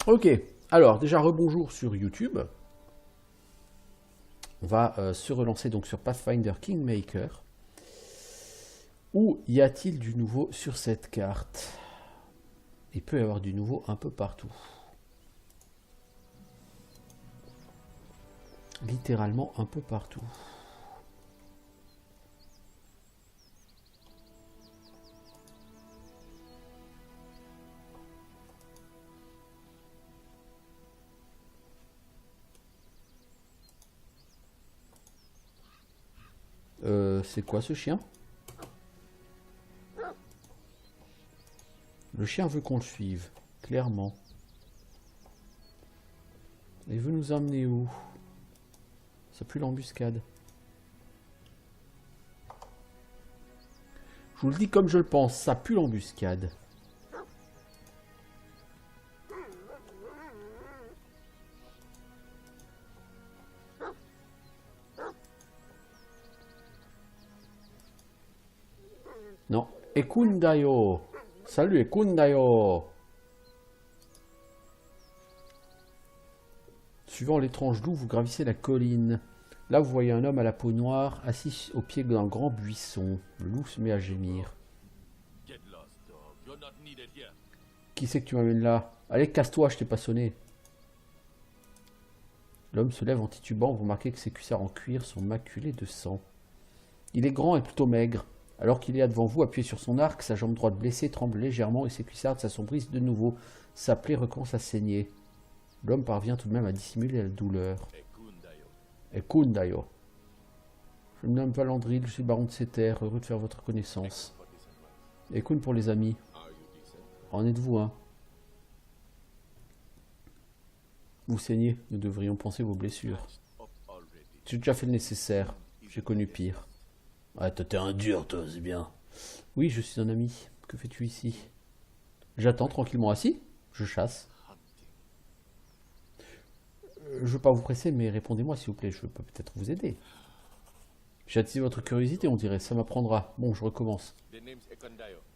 Ok, alors déjà rebonjour sur YouTube. On va se relancer donc sur Pathfinder Kingmaker. Où y a-t-il du nouveau sur cette carte? Il peut y avoir du nouveau un peu partout. Littéralement un peu partout. C'est quoi ce chien? Le chien veut qu'on le suive, clairement. Il veut nous emmener où? Ça pue l'embuscade. Je vous le dis comme je le pense, ça pue l'embuscade. Non. Ekundayo. Salut Ekundayo. Suivant l'étrange loup, vous gravissez la colline. Là, vous voyez un homme à la peau noire, assis au pied d'un grand buisson. Le loup se met à gémir. Qui c'est que tu m'amènes là? Allez, casse-toi, je t'ai pas sonné. L'homme se lève en titubant. Vous remarquez que ses cuissards en cuir sont maculés de sang. Il est grand et plutôt maigre. Alors qu'il est là devant vous, appuyé sur son arc, sa jambe droite blessée tremble légèrement et ses cuissardes s'assombrissent de nouveau. Sa plaie recommence à saigner. L'homme parvient tout de même à dissimuler la douleur. Ekundayo. Je me nomme Valandril, je suis baron de ces terres, heureux de faire votre connaissance. Ekun pour les amis. En êtes-vous, hein? Vous saignez, nous devrions penser vos blessures. J'ai déjà fait le nécessaire, j'ai connu pire. Ah, toi t'es un dur, toi, c'est bien. Oui, je suis un ami. Que fais-tu ici? J'attends tranquillement assis. Je chasse. Je veux pas vous presser, mais répondez-moi s'il vous plaît, je peux peut-être vous aider. J'ai attisé votre curiosité, on dirait, ça m'apprendra. Bon, je recommence.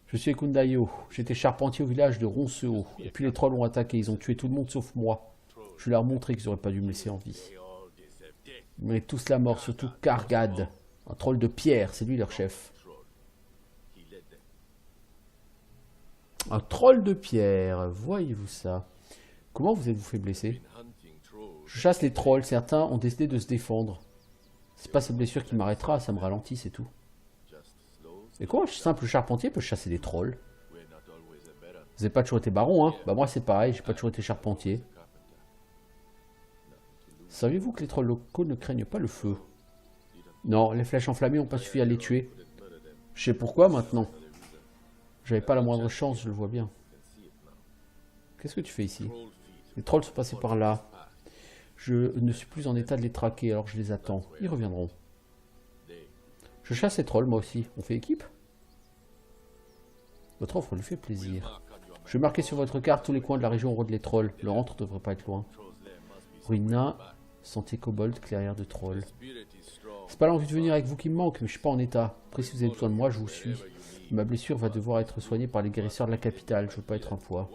Je suis Ekundayo, j'étais charpentier au village de Ronceau, et puis les trolls ont attaqué, ils ont tué tout le monde sauf moi. Je leur ai montré qu'ils auraient pas dû me laisser en vie. Ils méritent tous la mort, surtout Kargad. Un troll de pierre, c'est lui leur chef. Un troll de pierre, voyez-vous ça? Comment vous êtes-vous fait blesser? Je chasse les trolls, certains ont décidé de se défendre. C'est pas cette blessure qui m'arrêtera, ça me ralentit, c'est tout. Et quoi, un simple charpentier peut chasser des trolls? Vous n'avez pas toujours été baron, hein? Bah moi c'est pareil, j'ai pas toujours été charpentier. Saviez-vous que les trolls locaux ne craignent pas le feu? Non, les flèches enflammées n'ont pas suffi à les tuer. Je sais pourquoi maintenant. J'avais pas la moindre chance, je le vois bien. Qu'est-ce que tu fais ici? Les trolls sont passés par là. Je ne suis plus en état de les traquer, alors je les attends. Ils reviendront. Je chasse les trolls, moi aussi. On fait équipe? Votre offre lui fait plaisir. Je vais marquer sur votre carte tous les coins de la région où rôdent les trolls. Leur entre ne devrait pas être loin. Ruina, sentier kobold, clairière de trolls. C'est pas l'envie de venir avec vous qui me manque, mais je suis pas en état. Après, si vous avez besoin de moi, je vous suis. Ma blessure va devoir être soignée par les guérisseurs de la capitale. Je veux pas être un poids.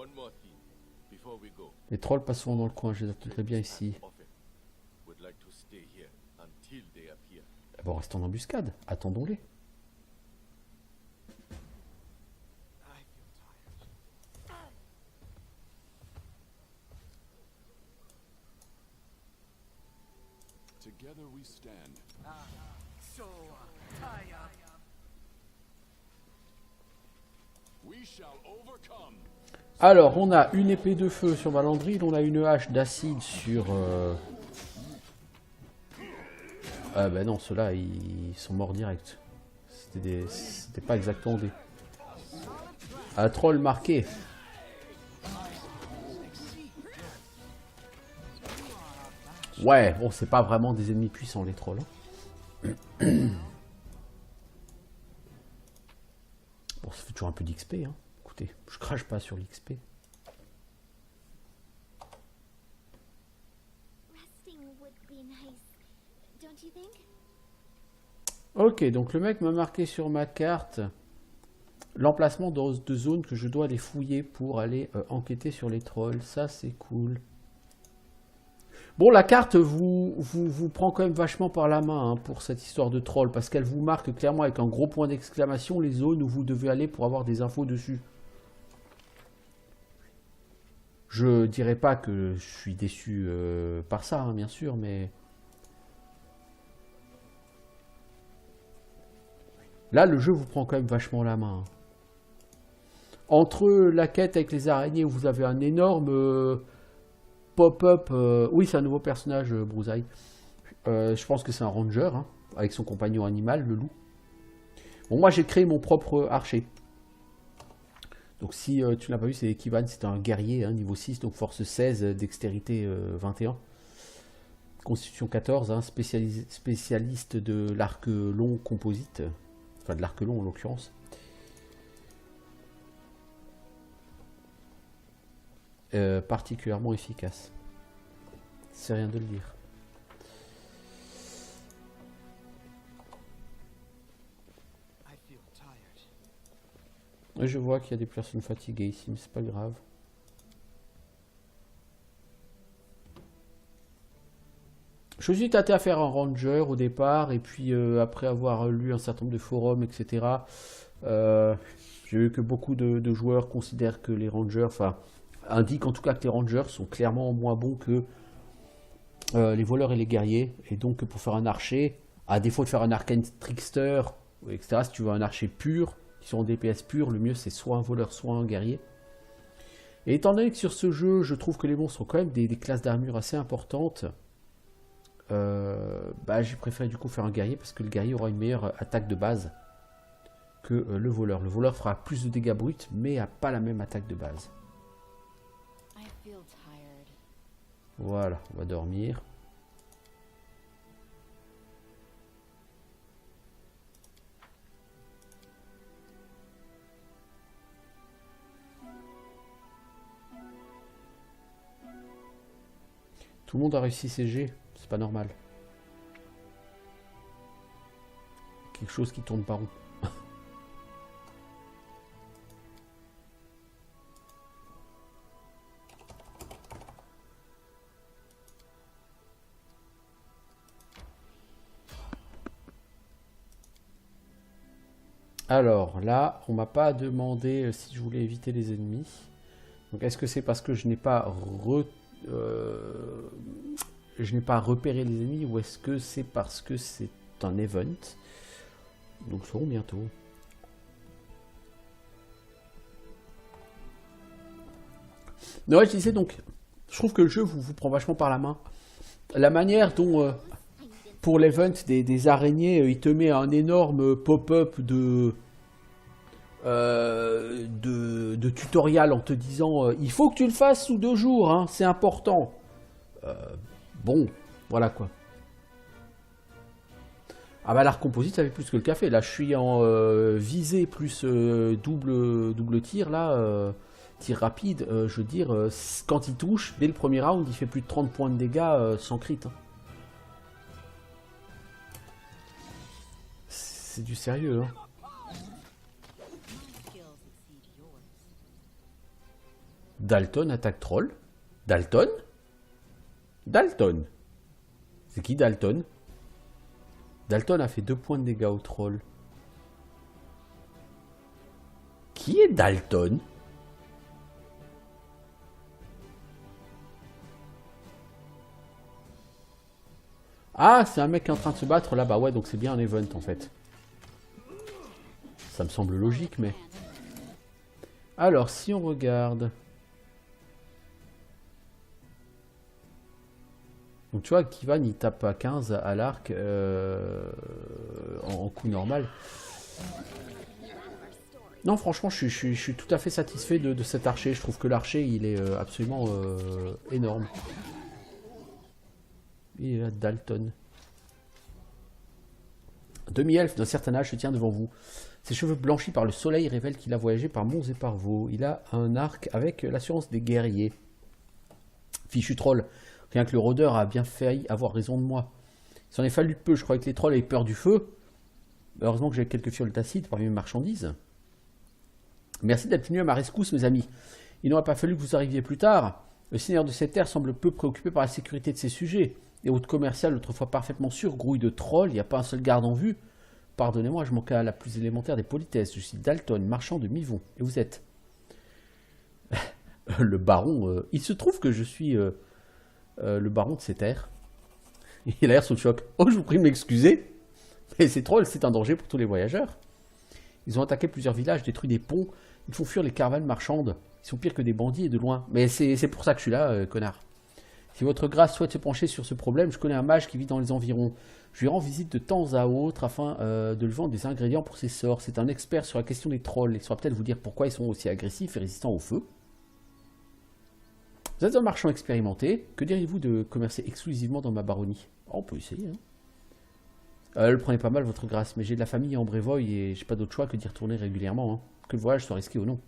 Les trolls passent souvent dans le coin, je les attendrai bien ici. Bon, restons en embuscade. Attendons-les. Alors, on a une épée de feu sur Valandril, on a une hache d'acide sur... Ah bah non, ceux-là, ils sont morts direct. C'était pas exactement des... Un troll marqué. Ouais, bon, c'est pas vraiment des ennemis puissants, les trolls. Hein. Bon, ça fait toujours un peu d'XP, hein. Écoutez, je crache pas sur l'XP. Ok, donc le mec m'a marqué sur ma carte L'emplacement de zones que je dois aller fouiller pour aller enquêter sur les trolls. Ça, c'est cool. Bon, la carte vous prend quand même vachement par la main hein, pour cette histoire de troll, parce qu'elle vous marque clairement avec un gros point d'exclamation les zones où vous devez aller pour avoir des infos dessus. Je dirais pas que je suis déçu par ça, hein, bien sûr, mais... Là, le jeu vous prend quand même vachement la main. Entre la quête avec les araignées où vous avez un énorme pop-up... oui, c'est un nouveau personnage, Brousaille. Je pense que c'est un ranger, hein, avec son compagnon animal, le loup. Bon, moi, j'ai créé mon propre archer. Donc si tu n'as pas vu, c'est Kivan, c'est un guerrier, hein, niveau 6, donc force 16, dextérité 21. Constitution 14, hein, spécialiste de l'arc long composite. Enfin de l'arc long en l'occurrence. Particulièrement efficace. C'est rien de le dire. Je vois qu'il y a des personnes fatiguées ici, mais c'est pas grave. Je suis tâté à faire un ranger au départ, et puis après avoir lu un certain nombre de forums, etc., j'ai vu que beaucoup de joueurs considèrent que les rangers, enfin, indiquent en tout cas que les rangers sont clairement moins bons que les voleurs et les guerriers, et donc pour faire un archer, à défaut de faire un arcane trickster, etc., si tu veux un archer pur, qui sont en DPS pur, le mieux c'est soit un voleur, soit un guerrier. Et étant donné que sur ce jeu, je trouve que les monstres ont quand même des classes d'armure assez importantes, j'ai préféré du coup faire un guerrier parce que le guerrier aura une meilleure attaque de base que le voleur. Le voleur fera plus de dégâts bruts mais n'a pas la même attaque de base. Voilà, on va dormir. Tout le monde a réussi ses G, c'est pas normal. Quelque chose qui tourne pas rond. Alors là, on m'a pas demandé si je voulais éviter les ennemis. Donc est-ce que c'est parce que je n'ai pas repéré les ennemis ou est-ce que c'est parce que c'est un event? Donc nous saurons bientôt. Non, ouais, je disais donc, je trouve que le jeu vous prend vachement par la main. La manière dont, pour l'event des araignées, il te met un énorme pop-up de tutoriel en te disant il faut que tu le fasses sous 2 jours, hein, c'est important. Bon, voilà quoi. Ah bah l'art composite ça fait plus que le café. Là je suis en visée plus double tir là, tir rapide. Je veux dire, quand il touche, dès le premier round, il fait plus de 30 points de dégâts sans crit. Hein. C'est du sérieux. Hein. Dalton attaque troll. Dalton? Dalton. C'est qui Dalton? Dalton a fait 2 points de dégâts au troll. Qui est Dalton? Ah, c'est un mec qui est en train de se battre là-bas. Ouais, donc c'est bien un event en fait. Ça me semble logique, mais... Alors, si on regarde... Donc tu vois, Kivan il tape à 15 à l'arc en coup normal. Non, franchement, je suis tout à fait satisfait de cet archer. Je trouve que l'archer, il est absolument énorme. Il est là, Dalton. Demi-elfe d'un certain âge se tient devant vous. Ses cheveux blanchis par le soleil révèlent qu'il a voyagé par monts et par vaux. Il a un arc avec l'assurance des guerriers. Fichu troll. Rien que le rôdeur a bien failli avoir raison de moi. Il s'en est fallu peu, je croyais que les trolls avaient peur du feu. Heureusement que j'ai quelques fioles d'acides parmi mes marchandises. Merci d'être venu à ma rescousse, mes amis. Il n'aurait pas fallu que vous arriviez plus tard. Le seigneur de cette terre semble peu préoccupé par la sécurité de ses sujets. Les routes commerciales, autrefois parfaitement sûres, grouillent de trolls, il n'y a pas un seul garde en vue. Pardonnez-moi, je manque à la plus élémentaire des politesses. Je suis Dalton, marchand de Mivon. Et vous êtes le baron. Il se trouve que je suis le baron de ces terres. Il a l'air sous le choc. Oh, je vous prie de m'excuser. Mais ces trolls, c'est un danger pour tous les voyageurs. Ils ont attaqué plusieurs villages, détruit des ponts. Ils font fuir les caravanes marchandes. Ils sont pires que des bandits et de loin. Mais c'est pour ça que je suis là, connard. Si votre grâce souhaite se pencher sur ce problème, je connais un mage qui vit dans les environs. Je lui rends visite de temps à autre afin de lui vendre des ingrédients pour ses sorts. C'est un expert sur la question des trolls. Il saura peut-être vous dire pourquoi ils sont aussi agressifs et résistants au feu. Vous êtes un marchand expérimenté. Que diriez-vous de commercer exclusivement dans ma baronnie? On peut essayer. Le prenez pas mal, votre grâce, mais j'ai de la famille en Brévoy et j'ai pas d'autre choix que d'y retourner régulièrement. Que le voyage soit risqué ou non.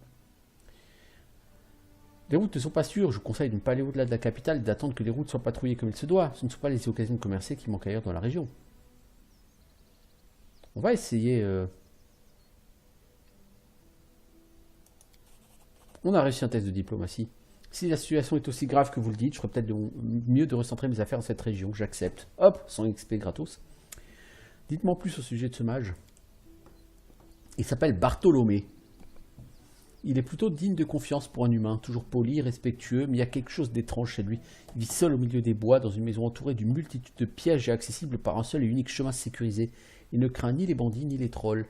Les routes ne sont pas sûres, je vous conseille de ne pas aller au-delà de la capitale et d'attendre que les routes soient patrouillées comme il se doit. Ce ne sont pas les occasions de commercer qui manquent ailleurs dans la région. On va essayer... On a réussi un test de diplomatie. Si la situation est aussi grave que vous le dites, je ferais peut-être mieux de recentrer mes affaires dans cette région. J'accepte. Hop, 100 XP gratos. Dites-moi plus au sujet de ce mage. Il s'appelle Bartholomé. Il est plutôt digne de confiance pour un humain, toujours poli, respectueux, mais il y a quelque chose d'étrange chez lui. Il vit seul au milieu des bois, dans une maison entourée d'une multitude de pièges et accessible par un seul et unique chemin sécurisé. Il ne craint ni les bandits ni les trolls.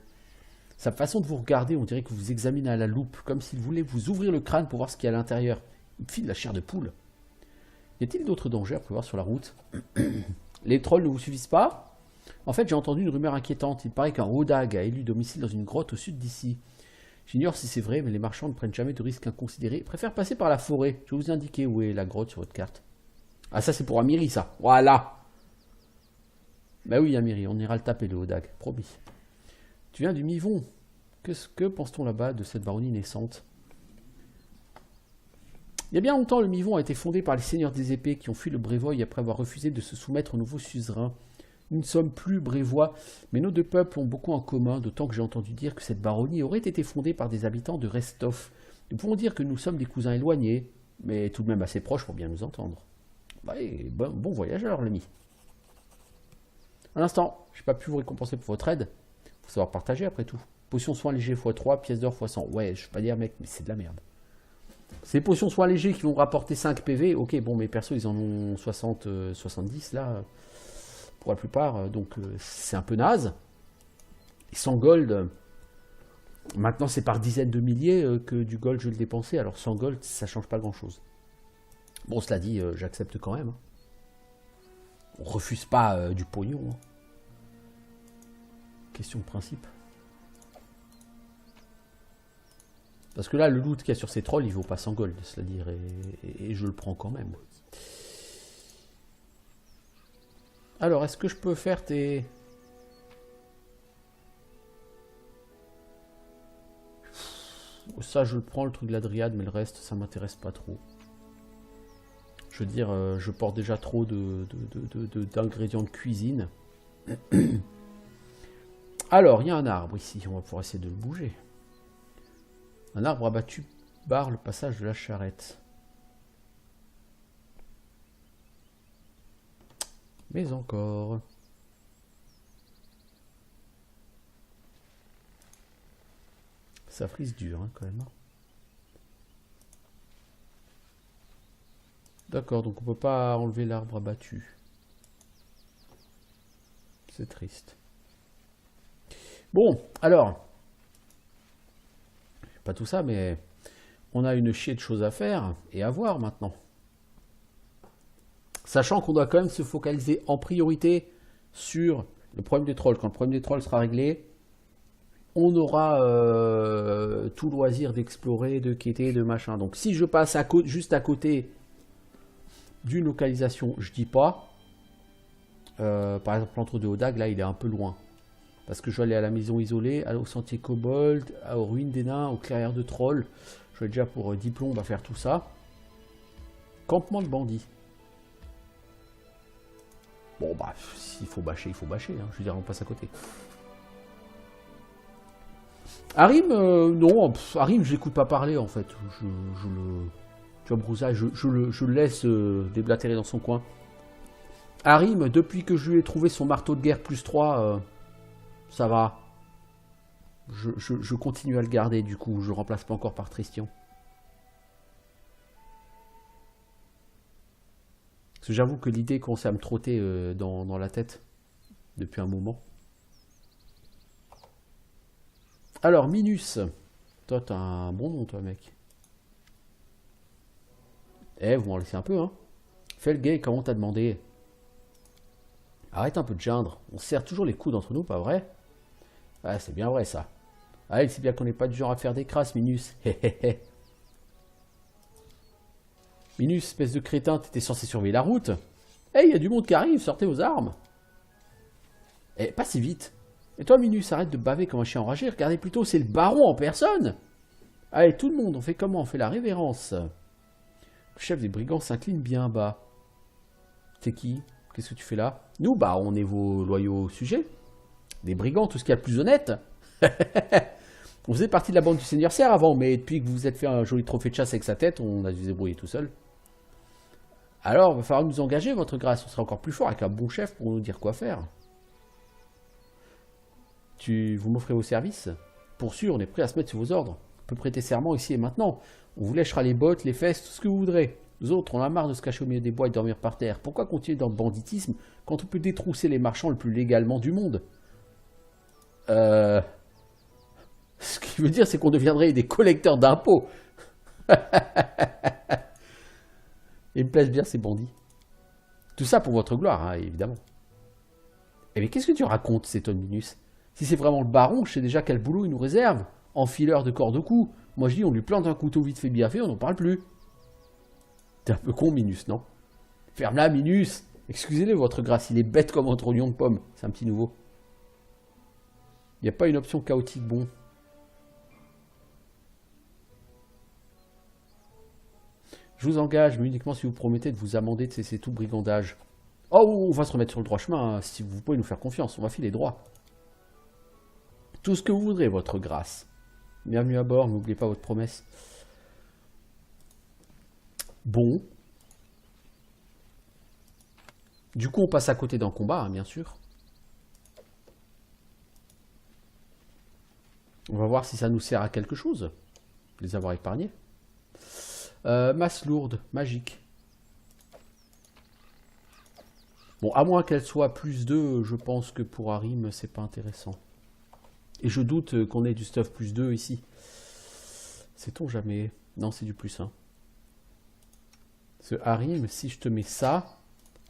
Sa façon de vous regarder, on dirait que vous examinez à la loupe, comme s'il voulait vous ouvrir le crâne pour voir ce qu'il y a à l'intérieur. Il me file la chair de poule. Y a-t-il d'autres dangers à prévoir sur la route? Les trolls ne vous suffisent pas? En fait, j'ai entendu une rumeur inquiétante. Il paraît qu'un Hodag a élu domicile dans une grotte au sud d'ici. J'ignore si c'est vrai, mais les marchands ne prennent jamais de risques inconsidérés. Ils préfèrent passer par la forêt. Je vais vous indiquer où est la grotte sur votre carte. Ah, ça c'est pour Amiri, ça. Voilà. Bah oui, Amiri, on ira le taper, le Hodag. Promis. Tu viens du Mivon. Que pense-t-on là-bas de cette baronnie naissante? Il y a bien longtemps, le Mivon a été fondé par les seigneurs des épées qui ont fui le Brévoy après avoir refusé de se soumettre au nouveau suzerain. Nous ne sommes plus brévois, mais nos deux peuples ont beaucoup en commun, d'autant que j'ai entendu dire que cette baronnie aurait été fondée par des habitants de Restov. Nous pouvons dire que nous sommes des cousins éloignés, mais tout de même assez proches pour bien nous entendre. Bah, et bon voyageur, l'ami. Un instant, je n'ai pas pu vous récompenser pour votre aide. Faut savoir partager après tout. Potion soin léger x3, pièces d'or x100. Ouais, je vais pas dire mec, mais c'est de la merde. Ces potions soins légers qui vont rapporter 5 PV, ok, bon, mes persos ils en ont 60, 70 là, pour la plupart, donc c'est un peu naze. Et 100 gold, maintenant c'est par dizaines de milliers que du gold je vais le dépenser, alors 100 gold ça change pas grand chose. Bon, cela dit, j'accepte quand même. On refuse pas du pognon. Question de principe. Parce que là, le loot qu'il y a sur ces trolls, il vaut pas 100 gold, cela dire, et je le prends quand même. Alors, est-ce que je peux faire tes... Ça, je le prends, le truc de la dryade, mais le reste, ça m'intéresse pas trop. Je veux dire, je porte déjà trop d'ingrédients de cuisine. Alors, il y a un arbre ici, on va pouvoir essayer de le bouger. Un arbre abattu barre le passage de la charrette. Mais encore. Ça frise dur hein, quand même. D'accord, donc on peut pas enlever l'arbre abattu. C'est triste. Bon, alors. Pas tout ça, mais on a une chier de choses à faire et à voir maintenant. Sachant qu'on doit quand même se focaliser en priorité sur le problème des trolls. Quand le problème des trolls sera réglé, on aura tout loisir d'explorer, de quêter, de machin. Donc si je passe juste à côté d'une localisation, je dis pas. Par exemple, l'entre deux Hodag, là, il est un peu loin. Parce que je vais aller à la maison isolée, au sentier Kobold, aux ruines des nains, aux clairières de trolls. Je vais déjà pour 10 plombs, on va faire tout ça. Campement de bandits. Bon, bah, s'il faut bâcher, il faut bâcher. Hein. Je veux dire, on passe à côté. Harim, non, Harim, je l'écoute pas parler en fait. Je le. Tu vois, Broussa, je le laisse déblatérer dans son coin. Harim, depuis que je lui ai trouvé son marteau de guerre +3, ça va. Je continue à le garder du coup, je le remplace pas encore par Tristian. Parce que j'avoue que l'idée commence à me trotter dans la tête depuis un moment. Alors, Minus. Toi, t'as un bon nom, toi, mec. Eh, vous m'en laissez un peu, hein. Fais le gay, comment t'as demandé? Arrête un peu de geindre. On se serre toujours les coudes entre nous, pas vrai? Ah, c'est bien vrai, ça. Ah, il sait bien qu'on n'est pas du genre à faire des crasses, Minus. Minus, espèce de crétin, t'étais censé surveiller la route. Eh, il y a du monde qui arrive, sortez vos armes. Eh, pas si vite. Et toi, Minus, arrête de baver comme un chien enragé. Regardez plutôt, c'est le baron en personne. Allez, tout le monde, on fait comment? On fait la révérence. Le chef des brigands s'incline bien bas. T'es qui? Qu'est-ce que tu fais là? Nous, bah, on est vos loyaux sujets. Des brigands, tout ce qu'il y a de plus honnête. On faisait partie de la bande du Seigneur Serre avant, mais depuis que vous vous êtes fait un joli trophée de chasse avec sa tête, on a dû se débrouiller tout seul. Alors, il va falloir nous engager, votre grâce. On sera encore plus fort avec un bon chef pour nous dire quoi faire. Vous m'offrez vos services? Pour sûr, on est prêt à se mettre sur vos ordres. On peut prêter serment ici et maintenant. On vous lèchera les bottes, les fesses, tout ce que vous voudrez. Nous autres, on a marre de se cacher au milieu des bois et de dormir par terre. Pourquoi continuer dans le banditisme quand on peut détrousser les marchands le plus légalement du monde? Ce qui veut dire, c'est qu'on deviendrait des collecteurs d'impôts. Ils me plaisent bien ces bandits. Tout ça pour votre gloire, hein, évidemment. Eh mais qu'est-ce que tu racontes, cet Minus? Si c'est vraiment le baron, je sais déjà quel boulot il nous réserve. Enfileur de corps de cou. Moi je dis, on lui plante un couteau vite fait bien fait, on n'en parle plus. T'es un peu con, Minus, non? Ferme-la, Minus. Excusez-le, votre grâce, il est bête comme un trognon de pomme. C'est un petit nouveau. Il n'y a pas une option chaotique, bon. Je vous engage, mais uniquement si vous promettez de vous amender de cesser tout brigandage. Oh, on va se remettre sur le droit chemin, hein, si vous pouvez nous faire confiance, on va filer droit. Tout ce que vous voudrez, votre grâce. Bienvenue à bord, n'oubliez pas votre promesse. Bon. Du coup, on passe à côté d'un combat, hein, bien sûr. On va voir si ça nous sert à quelque chose. Les avoir épargnés. Masse lourde, magique. Bon, à moins qu'elle soit +2, je pense que pour Harim, c'est pas intéressant. Et je doute qu'on ait du stuff +2 ici. Sait-on jamais? Non, c'est du +1. Ce Harim, si je te mets ça,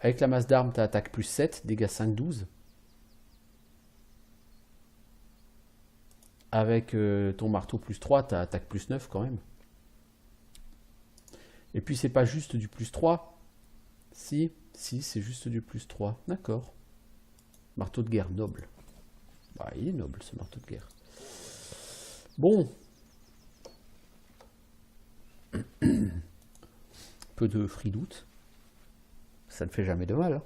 avec la masse d'armes, tu attaque +7, dégâts 5-12. Avec ton marteau +3, tu attaque +9 quand même. Et puis c'est pas juste du +3. Si, c'est juste du +3. D'accord. Marteau de guerre noble. Bah, il est noble ce marteau de guerre. Bon. Peu de fridoute. Ça ne fait jamais de mal. Hein.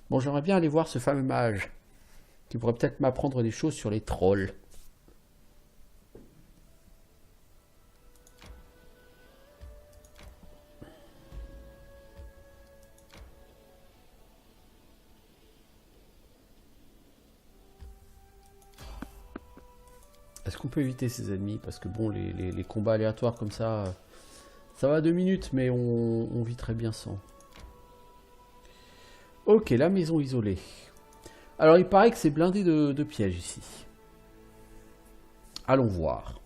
Bon, j'aimerais bien aller voir ce fameux mage. Qui pourrait peut-être m'apprendre des choses sur les trolls. Est-ce qu'on peut éviter ces ennemis? Parce que bon, les combats aléatoires comme ça va 2 minutes, mais on vit très bien sans. Ok, la maison isolée. Alors, il paraît que c'est blindé de pièges ici. Allons voir.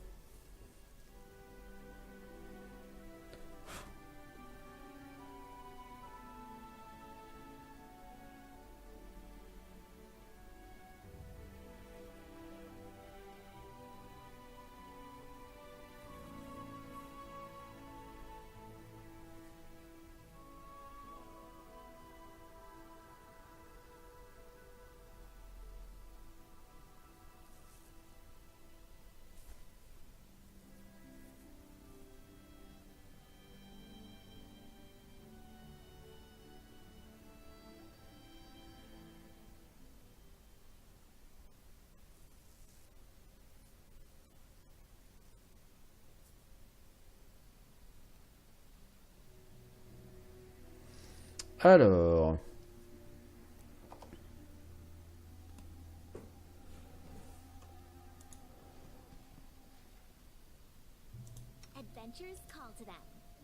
Alors,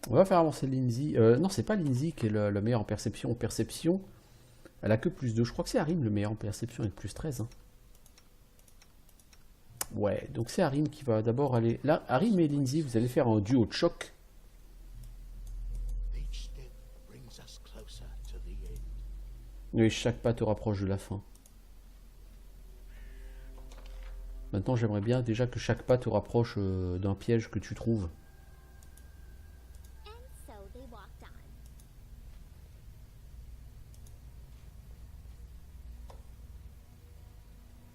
on va faire avancer Lindsay. Non, c'est pas Lindsay qui est le meilleur en perception. En perception, elle a que plus 2. Je crois que c'est Harim le meilleur en perception avec plus 13. Hein. Ouais, donc c'est Harim qui va d'abord aller... Là, Harim et Lindsay, vous allez faire un duo de choc. Oui, chaque pas te rapproche de la fin. Maintenant, j'aimerais bien déjà que chaque pas te rapproche d'un piège que tu trouves.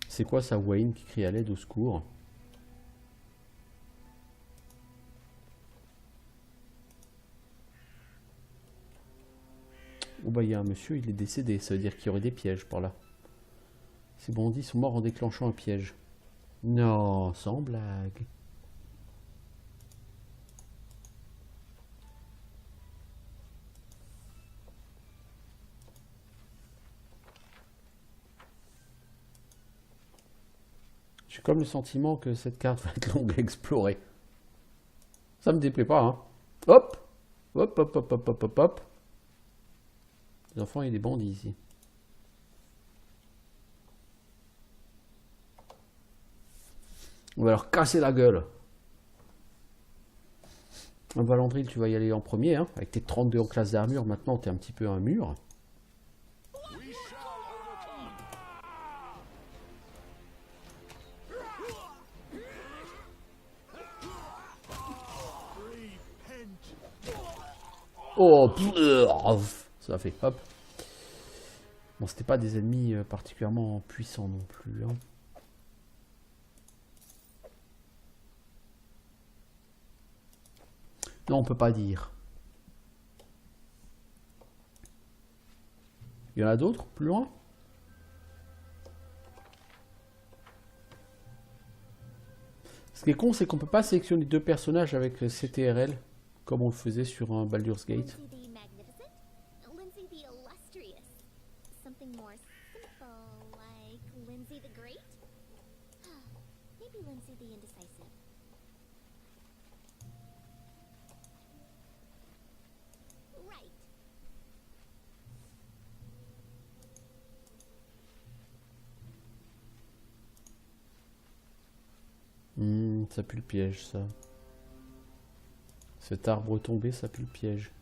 C'est quoi ça, Wayne qui crie à l'aide, au secours? Oh bah il y a un monsieur, il est décédé, ça veut dire qu'il y aurait des pièges par là. Ces bandits sont morts en déclenchant un piège. Non, sans blague. J'ai comme le sentiment que cette carte va être longue à explorer. Ça me déplaît pas, hein. Hop! Hop, hop, hop, hop, hop, hop, hop. Les enfants et des bandits ici. On va leur casser la gueule. Valandril, tu vas y aller en premier, hein, avec tes 32 en classe d'armure. Maintenant, tu es un petit peu un mur. Oh, ça a fait hop. Bon, c'était pas des ennemis particulièrement puissants non plus. Hein. Non, on peut pas dire. Il y en a d'autres, plus loin? Ce qui est con, c'est qu'on peut pas sélectionner deux personnages avec CTRL, comme on le faisait sur un Baldur's Gate. Ça pue le piège, ça. Cet arbre tombé, ça pue le piège.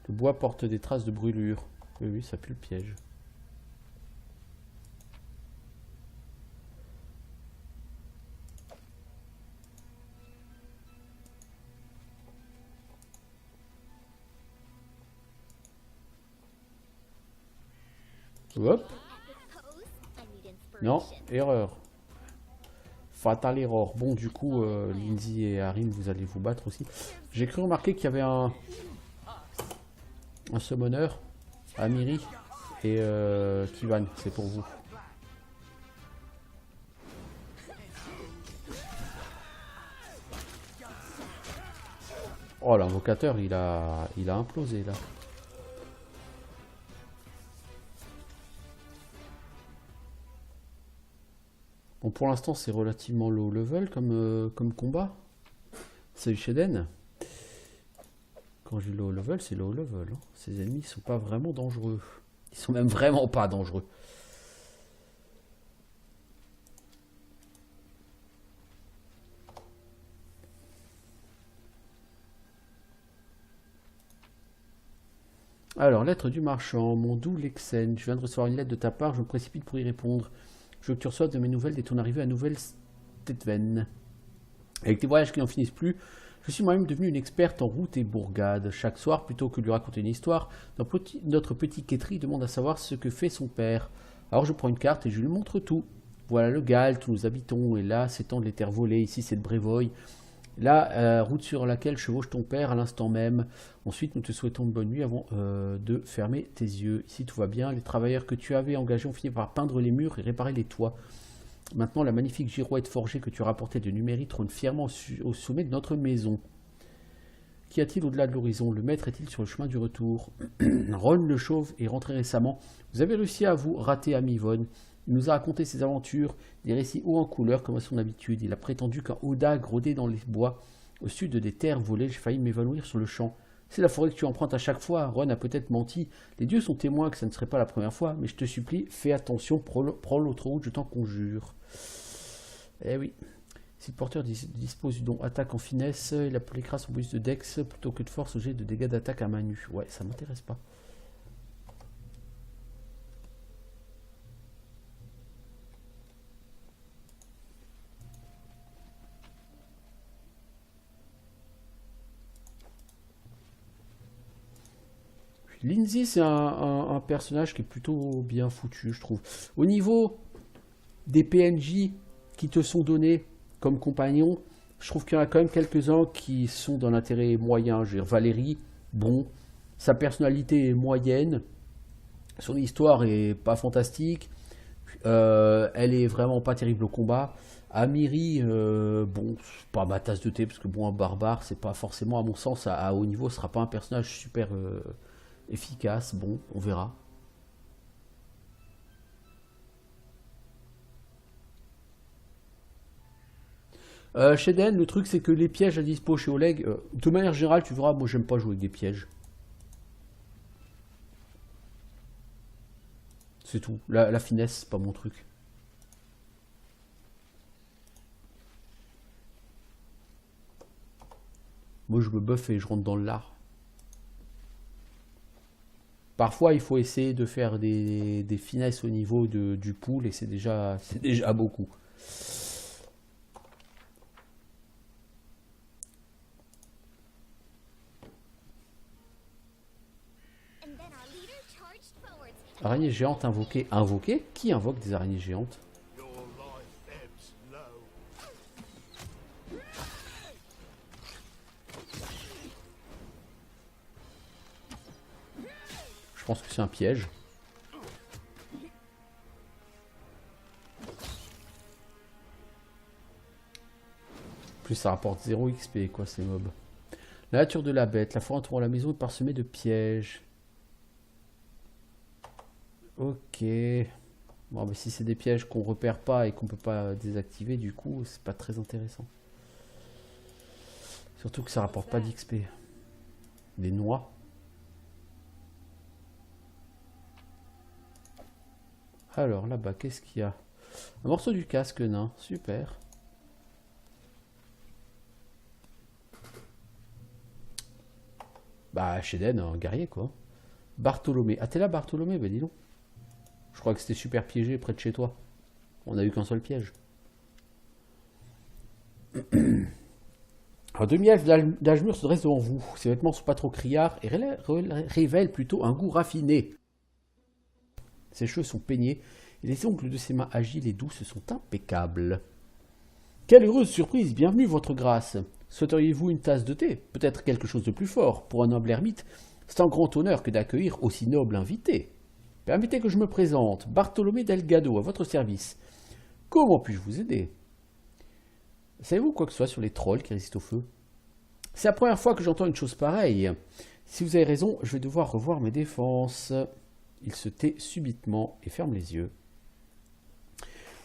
Le bois porte des traces de brûlure. Oui, oui, ça pue le piège. Hop. Non, erreur. Fatal error. Bon, du coup, Lindsay et Harim, vous allez vous battre aussi. J'ai cru remarquer qu'il y avait un summoner, Amiri et Kivan. C'est pour vous. Oh, l'invocateur, il a implosé là. Bon, pour l'instant, c'est relativement low level comme combat. Salut Sheden. Quand je dis low level, c'est low level. Hein. Ces ennemis sont pas vraiment dangereux. Ils sont même vraiment pas dangereux. Alors, lettre du marchand. Mon doux Lexen, je viens de recevoir une lettre de ta part, je me précipite pour y répondre. Je veux que tu reçoives de mes nouvelles dès ton arrivée à Nouvelle-Stetven. Avec tes voyages qui n'en finissent plus, je suis moi-même devenu une experte en route et bourgade. Chaque soir, plutôt que de lui raconter une histoire, notre petit Ketri demande à savoir ce que fait son père. Alors je prends une carte et je lui montre tout. Voilà le Galt où nous habitons, et là s'étendent les terres volées, ici c'est de Brévoy. Là, route sur laquelle chevauche ton père à l'instant même. Ensuite, nous te souhaitons une bonne nuit avant de fermer tes yeux. Ici, tout va bien. Les travailleurs que tu avais engagés ont fini par peindre les murs et réparer les toits. Maintenant, la magnifique girouette forgée que tu rapportais de Numérie trône fièrement au sommet de notre maison. Qu'y a-t-il au-delà de l'horizon? Le maître est-il sur le chemin du retour? Ron le chauve est rentré récemment. Vous avez réussi à vous rater, ami Yvonne. Il nous a raconté ses aventures, des récits hauts en couleur comme à son habitude. Il a prétendu qu'un Odag rôdait dans les bois, au sud des terres volées. J'ai failli m'évanouir sur le champ. C'est la forêt que tu empruntes à chaque fois. Ron a peut-être menti. Les dieux sont témoins que ça ne serait pas la première fois, mais je te supplie, fais attention, prends l'autre route, je t'en conjure. Eh oui. Si le porteur dispose du don attaque en finesse, il appliquera son bonus de dex plutôt que de force au jet de dégâts d'attaque à main nue. Ouais, ça m'intéresse pas. Lindsay, c'est un personnage qui est plutôt bien foutu, je trouve. Au niveau des PNJ qui te sont donnés comme compagnons, je trouve qu'il y en a quand même quelques-uns qui sont d'un intérêt moyen. Je veux dire, Valérie, bon, sa personnalité est moyenne, son histoire est pas fantastique, elle est vraiment pas terrible au combat. Amiri, bon, c'est pas ma tasse de thé, parce que bon, un barbare, c'est pas forcément, à mon sens, à haut niveau, ce sera pas un personnage super efficace. Bon, on verra. Chez Den, le truc c'est que les pièges à dispo chez Oleg, de manière générale, tu verras, moi j'aime pas jouer avec des pièges. C'est tout. La finesse, c'est pas mon truc. Moi je me buff et je rentre dans l'art. Parfois il faut essayer de faire des finesses au niveau du pool et c'est déjà beaucoup. Araignée géante invoquée. Invoquée? Qui invoque des araignées géantes? Je pense que c'est un piège. Plus ça rapporte 0 XP quoi ces mobs. La nature de la bête. La forêt entourant la maison est parsemée de pièges. Ok. Bon, mais si c'est des pièges qu'on repère pas et qu'on peut pas désactiver, du coup, c'est pas très intéressant. Surtout que ça rapporte pas d'XP. Des noix. Alors, là-bas, qu'est-ce qu'il y a? Un morceau du casque nain. Super. Bah, Sheden, un guerrier, quoi. Bartholomé. Ah, t'es là, Bartholomé? Bah, dis donc. Je crois que c'était super piégé près de chez toi. On a eu qu'un seul piège. Un demi-elfe d'âge mûr se dresse devant vous. Ses vêtements sont pas trop criards et révèlent plutôt un goût raffiné. Ses cheveux sont peignés et les ongles de ses mains agiles et douces sont impeccables. Quelle heureuse surprise! Bienvenue, votre grâce. Souhaiteriez-vous une tasse de thé? Peut-être quelque chose de plus fort. Pour un noble ermite, c'est un grand honneur que d'accueillir aussi noble invité. Permettez que je me présente. Bartholomé Delgado, à votre service. Comment puis-je vous aider? Savez-vous quoi que ce soit sur les trolls qui résistent au feu? C'est la première fois que j'entends une chose pareille. Si vous avez raison, je vais devoir revoir mes défenses. Il se tait subitement et ferme les yeux.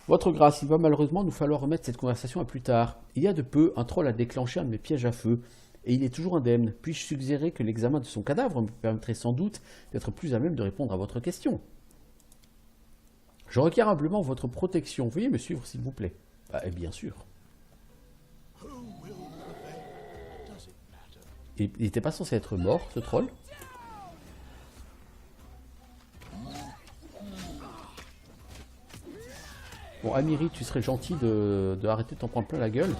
Votre grâce, il va malheureusement nous falloir remettre cette conversation à plus tard. Il y a de peu, un troll a déclenché un de mes pièges à feu, et il est toujours indemne. Puis-je suggérer que l'examen de son cadavre me permettrait sans doute d'être plus à même de répondre à votre question? Je requiers humblement votre protection. Veuillez me suivre, s'il vous plaît. Ah, et bien sûr. Il n'était pas censé être mort, ce troll? Bon, Amiri, tu serais gentil de arrêter de t'en prendre plein la gueule.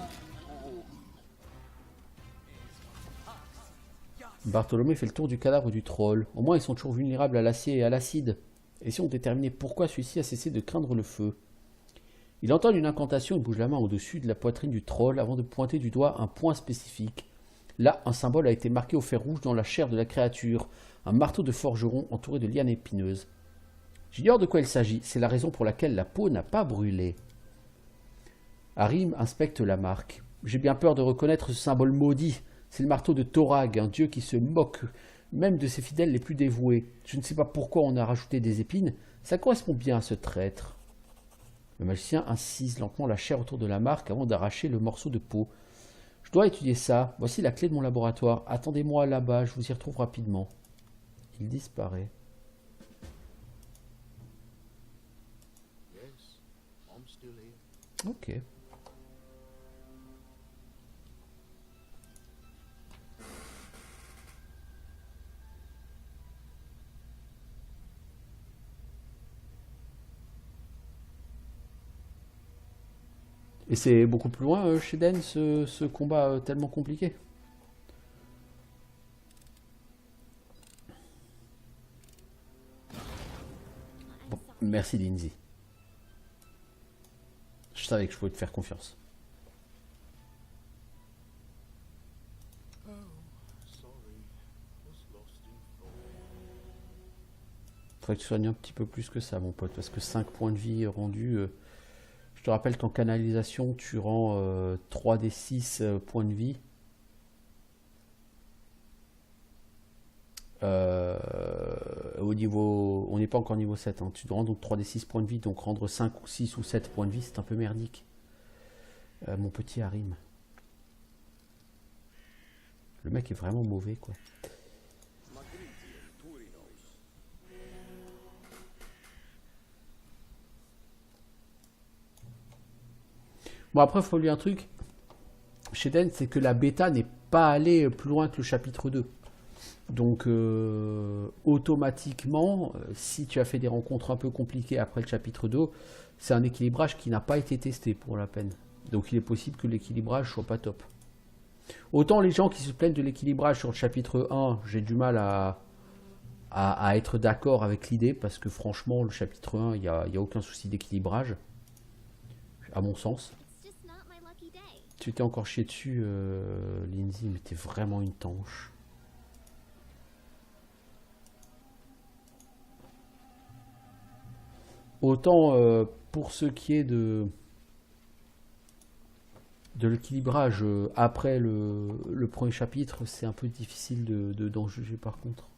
Bartholomé fait le tour du cadavre du troll. Au moins, ils sont toujours vulnérables à l'acier et à l'acide. Et si on déterminait pourquoi celui-ci a cessé de craindre le feu? Il entend une incantation et bouge la main au-dessus de la poitrine du troll avant de pointer du doigt un point spécifique. Là, un symbole a été marqué au fer rouge dans la chair de la créature, un marteau de forgeron entouré de lianes épineuses. J'ignore de quoi il s'agit, c'est la raison pour laquelle la peau n'a pas brûlé. Harim inspecte la marque. J'ai bien peur de reconnaître ce symbole maudit. C'est le marteau de Thorag, un dieu qui se moque même de ses fidèles les plus dévoués. Je ne sais pas pourquoi on a rajouté des épines. Ça correspond bien à ce traître. Le magicien incise lentement la chair autour de la marque avant d'arracher le morceau de peau. Je dois étudier ça. Voici la clé de mon laboratoire. Attendez-moi là-bas, je vous y retrouve rapidement. Il disparaît. Ok. Et c'est beaucoup plus loin chez Den, ce combat tellement compliqué. Bon, merci Lindsay. Je savais que je pouvais te faire confiance. Faudrait que tu soignes un petit peu plus que ça, mon pote, parce que 5 points de vie rendus. Je te rappelle qu'en canalisation, tu rends 3 des 6 points de vie. Au niveau, on n'est pas encore niveau 7, hein. Tu dois rendre donc 3 des 6 points de vie, donc rendre 5 ou 6 ou 7 points de vie, c'est un peu merdique. Mon petit Harim. Le mec est vraiment mauvais, quoi. Bon, après, il faut lui un truc. Chez Den, c'est que la bêta n'est pas allée plus loin que le chapitre 2. Donc, automatiquement, si tu as fait des rencontres un peu compliquées après le chapitre 2, c'est un équilibrage qui n'a pas été testé pour la peine. Donc, il est possible que l'équilibrage soit pas top. Autant les gens qui se plaignent de l'équilibrage sur le chapitre 1, j'ai du mal à être d'accord avec l'idée, parce que franchement, le chapitre 1, il n'y a aucun souci d'équilibrage, à mon sens. Tu t'es encore chié dessus, Lindsay, mais t'es vraiment une tanche. Autant pour ce qui est de l'équilibrage après le premier chapitre, c'est un peu difficile d'en juger par contre.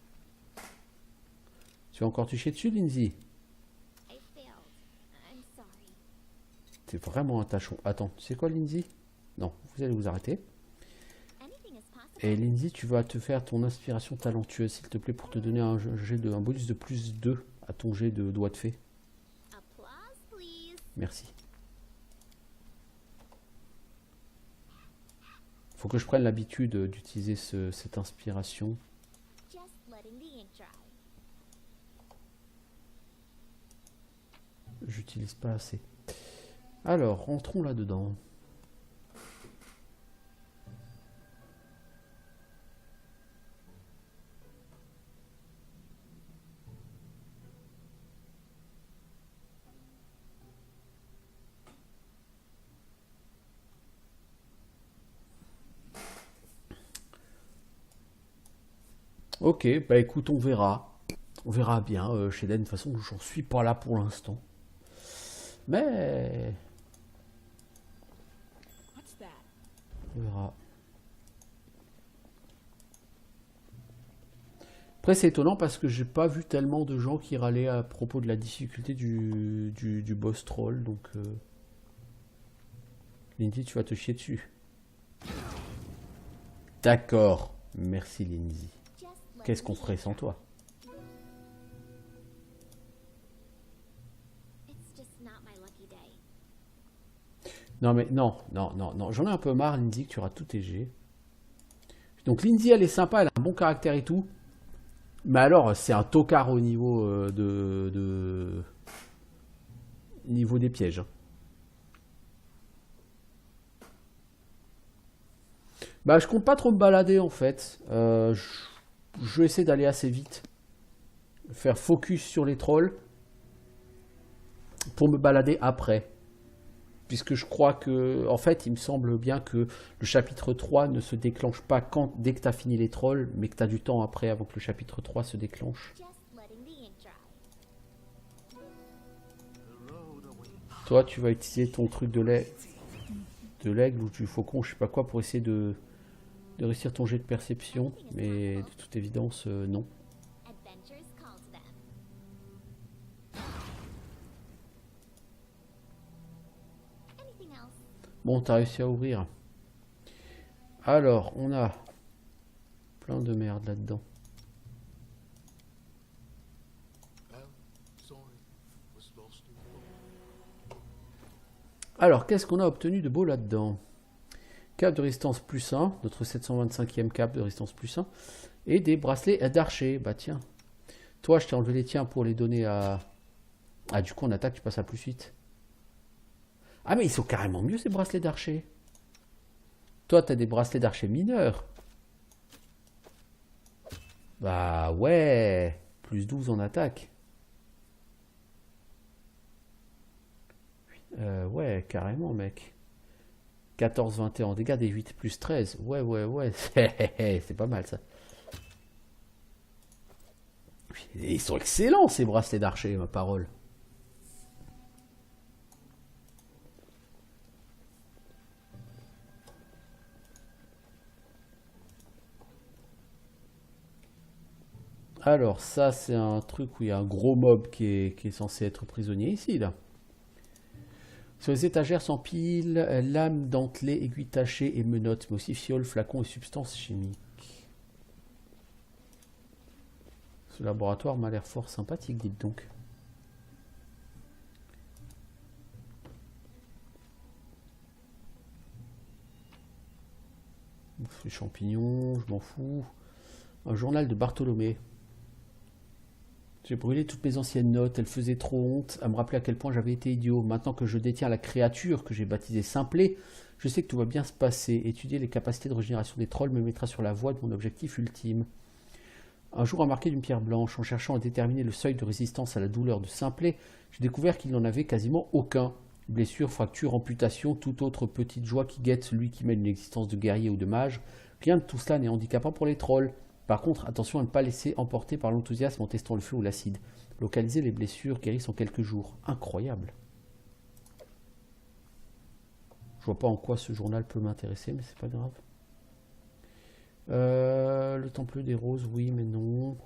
Tu vas encore te chier dessus, Lindsay? T'es vraiment un tachon. Attends, tu sais quoi, Lindsay? Non, vous allez vous arrêter. Et Lindsay, tu vas te faire ton inspiration talentueuse, s'il te plaît, pour te donner un bonus de plus 2 à ton jet de doigt de fée. Merci. Faut que je prenne l'habitude d'utiliser cette inspiration. J'utilise pas assez. Alors, rentrons là-dedans. Ok, bah écoute, on verra. On verra bien chez Den. De toute façon, j'en suis pas là pour l'instant. Mais... on verra. Après, c'est étonnant parce que j'ai pas vu tellement de gens qui râlaient à propos de la difficulté du boss troll. Donc... Lindsay, tu vas te chier dessus. D'accord. Merci, Lindsay. Qu'est-ce qu'on ferait sans toi? Non mais non, j'en ai un peu marre, Lindsay, que tu auras tout tes jets. Donc Lindsay, elle est sympa, elle a un bon caractère et tout. Mais alors, c'est un tocard au niveau niveau des pièges. Bah, je compte pas trop me balader en fait. Je vais essayer d'aller assez vite. Faire focus sur les trolls. Pour me balader après. Puisque je crois que, en fait, il me semble bien que le chapitre 3 ne se déclenche pas dès que tu as fini les trolls, mais que tu as du temps après avant que le chapitre 3 se déclenche. Toi, tu vas utiliser ton truc de l'aigle ou du faucon, je sais pas quoi, pour essayer de réussir ton jet de perception, mais de toute évidence, non. Bon, t'as réussi à ouvrir. Alors, on a plein de merde là-dedans. Alors, qu'est-ce qu'on a obtenu de beau là-dedans? Cap de résistance plus 1, notre 725e cap de résistance plus 1, et des bracelets d'archer. Bah tiens, toi je t'ai enlevé les tiens pour les donner à... Ah du coup en attaque tu passes à plus 8. Ah mais ils sont carrément mieux ces bracelets d'archer. Toi t'as des bracelets d'archer mineurs. Bah ouais, plus 12 en attaque. Ouais, carrément mec. 14-21 en dégâts, des 8 plus 13. Ouais, ouais, ouais, c'est pas mal ça. Ils sont excellents ces bracelets d'archer, ma parole. Alors ça c'est un truc où il y a un gros mob qui est censé être prisonnier ici là. Sur les étagères s'empilent lames, dentelées, aiguilles tachées et menottes, mais aussi fioles, flacons et substances chimiques. Ce laboratoire m'a l'air fort sympathique, dites donc. Les champignons, je m'en fous. Un journal de Bartholomé. J'ai brûlé toutes mes anciennes notes, elles faisaient trop honte à me rappeler à quel point j'avais été idiot. Maintenant que je détiens la créature que j'ai baptisée Simplet, je sais que tout va bien se passer. Étudier les capacités de régénération des trolls me mettra sur la voie de mon objectif ultime. Un jour remarqué d'une pierre blanche, en cherchant à déterminer le seuil de résistance à la douleur de Simplet, j'ai découvert qu'il n'en avait quasiment aucun. Blessures, fractures, amputations, toute autre petite joie qui guette celui qui mène une existence de guerrier ou de mage, rien de tout cela n'est handicapant pour les trolls. Par contre, attention à ne pas laisser emporter par l'enthousiasme en testant le feu ou l'acide. Localiser les blessures guérissent en quelques jours. Incroyable. Je vois pas en quoi ce journal peut m'intéresser, mais c'est pas grave. Le temple des roses, oui, mais non.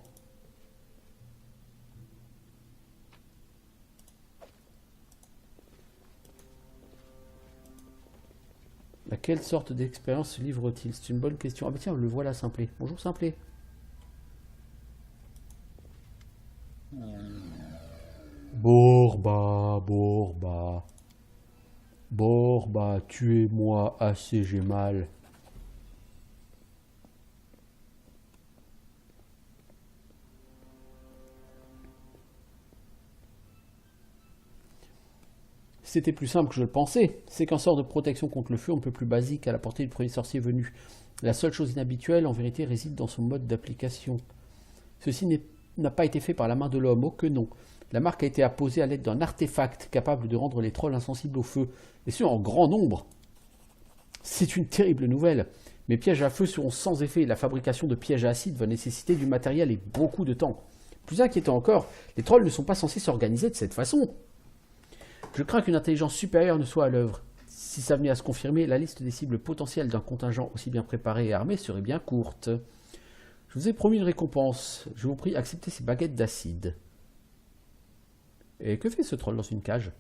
À quelle sorte d'expérience se livre-t-il? C'est une bonne question. Ah bah tiens, le voilà Simplet. Bonjour Simplet. Borba, Borba. Borba, tuez-moi assez, j'ai mal. C'était plus simple que je le pensais. C'est qu'un sort de protection contre le feu un peu plus basique à la portée du premier sorcier venu. La seule chose inhabituelle, en vérité, réside dans son mode d'application. Ceci n'a pas été fait par la main de l'homme, oh que non. La marque a été apposée à l'aide d'un artefact capable de rendre les trolls insensibles au feu, et ce en grand nombre. C'est une terrible nouvelle. Mes pièges à feu seront sans effet. La fabrication de pièges à acide va nécessiter du matériel et beaucoup de temps. Plus inquiétant encore, les trolls ne sont pas censés s'organiser de cette façon. Je crains qu'une intelligence supérieure ne soit à l'œuvre. Si ça venait à se confirmer, la liste des cibles potentielles d'un contingent aussi bien préparé et armé serait bien courte. Je vous ai promis une récompense. Je vous prie, acceptez ces baguettes d'acide. Et que fait ce troll dans une cage?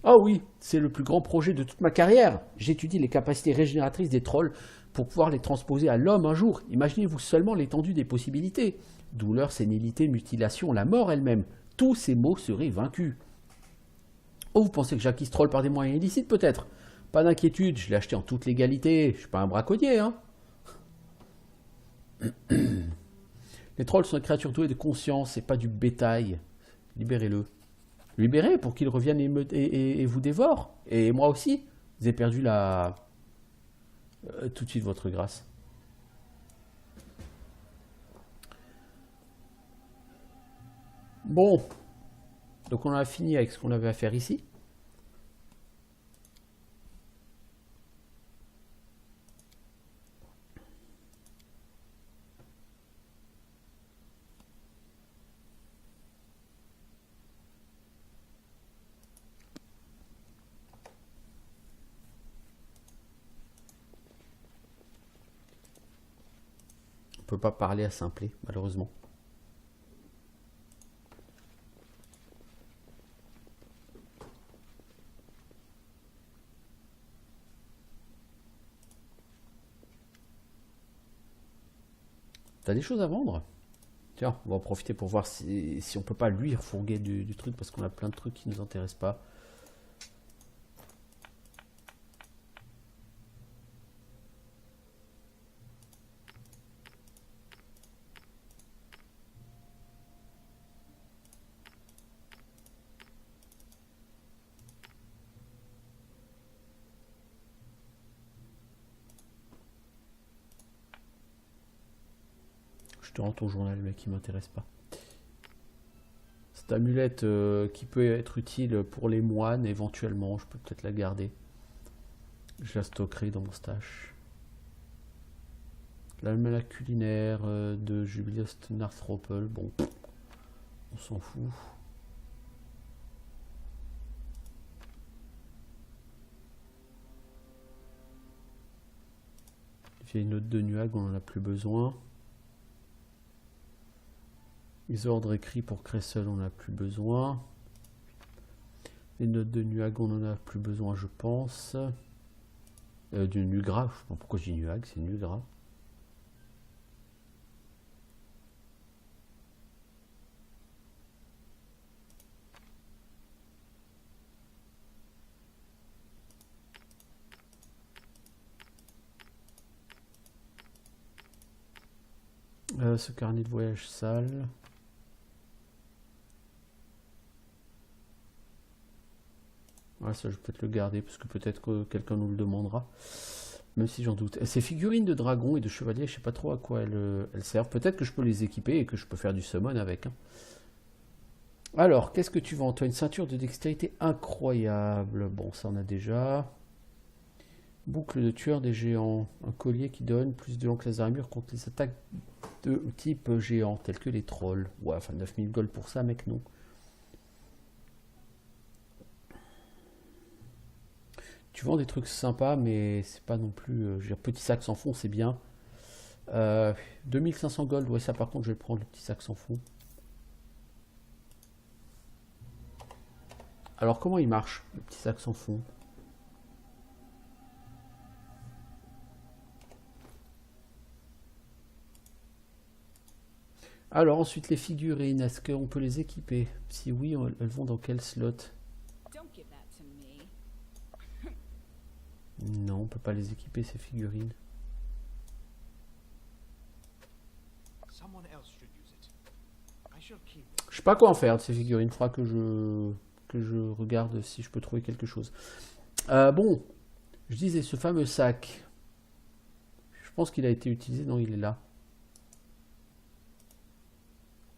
Ah oui, c'est le plus grand projet de toute ma carrière. J'étudie les capacités régénératrices des trolls pour pouvoir les transposer à l'homme un jour. Imaginez-vous seulement l'étendue des possibilités. Douleur, sénilité, mutilation, la mort elle-même. Tous ces maux seraient vaincus. Oh, vous pensez que j'acquise troll par des moyens illicites peut-être? Pas d'inquiétude, je l'ai acheté en toute légalité. Je suis pas un braconnier, hein. Les trolls sont des créatures douées de conscience et pas du bétail. Libérez-le. Libérez pour qu'il revienne et vous dévore. Et moi aussi. Vous avez perdu la... tout de suite votre grâce. Bon. Donc on a fini avec ce qu'on avait à faire ici. On peut pas parler à Simplet, malheureusement. T'as des choses à vendre? Tiens, on va en profiter pour voir si on peut pas lui refourguer du truc parce qu'on a plein de trucs qui nous intéressent pas. Je te rends ton journal, mec, qui m'intéresse pas. Cette amulette qui peut être utile pour les moines, éventuellement, je peux peut-être la garder. Je la stockerai dans mon stash. L'almanach culinaire de Julius Narthropel, bon, on s'en fout. Vieille note de Nuag, on en a plus besoin. Les ordres écrits pour Cressel, on n'a plus besoin. Les notes de Nuag, on en a plus besoin, je pense. Du Nugra, je sais pas pourquoi je dis Nuag, c'est Nugra. Ce carnet de voyage sale. Ouais, ça je peux peut-être le garder parce que peut-être que quelqu'un nous le demandera. Même si j'en doute. Ces figurines de dragon et de chevalier, je sais pas trop à quoi elles servent. Peut-être que je peux les équiper et que je peux faire du summon avec. Hein. Alors, qu'est-ce que tu vends? Toi, une ceinture de dextérité incroyable. Bon, ça on a déjà. Boucle de tueur des géants. Un collier qui donne plus de lancers d'armure contre les attaques de type géant, tels que les trolls. Ouais, enfin 9000 gold pour ça, mec, non. Tu vends des trucs sympas, mais c'est pas non plus. Je veux dire, petit sac sans fond, c'est bien. 2500 gold, ouais, ça par contre, je vais prendre le petit sac sans fond. Alors, comment il marche, le petit sac sans fond? Alors, ensuite, les figurines, est-ce qu'on peut les équiper? Si oui, elles vont dans quel slot? Non, on peut pas les équiper, ces figurines. Je sais pas quoi en faire de ces figurines. Il faudra que je regarde si je peux trouver quelque chose. Bon, je disais, ce fameux sac. Je pense qu'il a été utilisé. Non, il est là.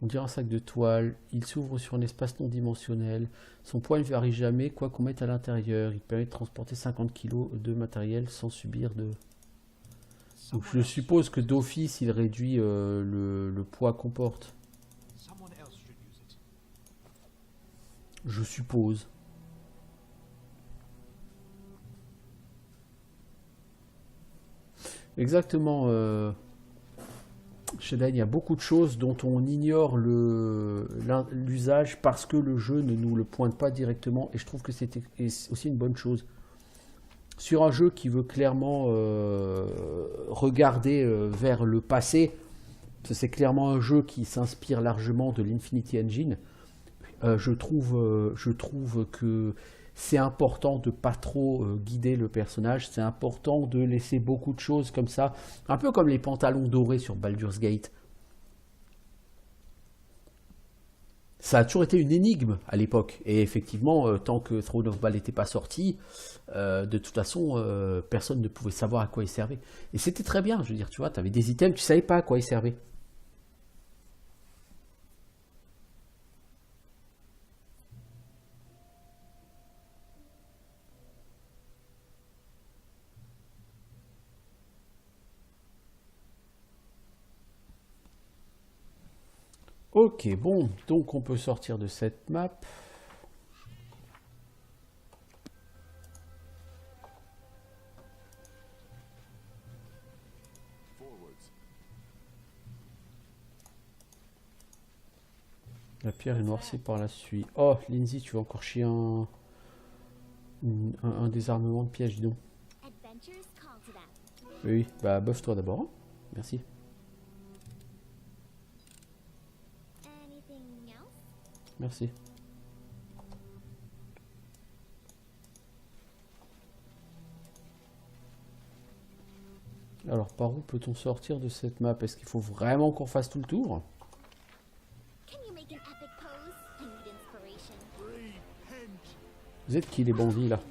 On dirait un sac de toile. Il s'ouvre sur un espace non dimensionnel. Son poids ne varie jamais, quoi qu'on mette à l'intérieur. Il permet de transporter 50 kg de matériel sans subir de... Donc je suppose que d'office, il réduit le poids qu'on porte. Je suppose. Exactement. Chez Dan, il y a beaucoup de choses dont on ignore l'usage parce que le jeu ne nous le pointe pas directement. Et je trouve que c'est aussi une bonne chose. Sur un jeu qui veut clairement regarder vers le passé, c'est clairement un jeu qui s'inspire largement de l'Infinity Engine. Je trouve que c'est important de pas trop guider le personnage. C'est important de laisser beaucoup de choses comme ça, un peu comme les pantalons dorés sur Baldur's Gate. Ça a toujours été une énigme à l'époque. Et effectivement, tant que Throne of Ball n'était pas sorti, de toute façon, personne ne pouvait savoir à quoi il servait. Et c'était très bien, je veux dire, tu vois, tu avais des items, tu savais pas à quoi ils servaient. Ok, bon, donc on peut sortir de cette map. La pierre est noircie par la suie. Oh, Lindsay, tu vas encore chier un désarmement de piège, dis donc. Oui, bah bouffe-toi d'abord. Hein. Merci. Merci. Alors, par où peut-on sortir de cette map? Est-ce qu'il faut vraiment qu'on fasse tout le tour? Vous êtes qui les bandits là?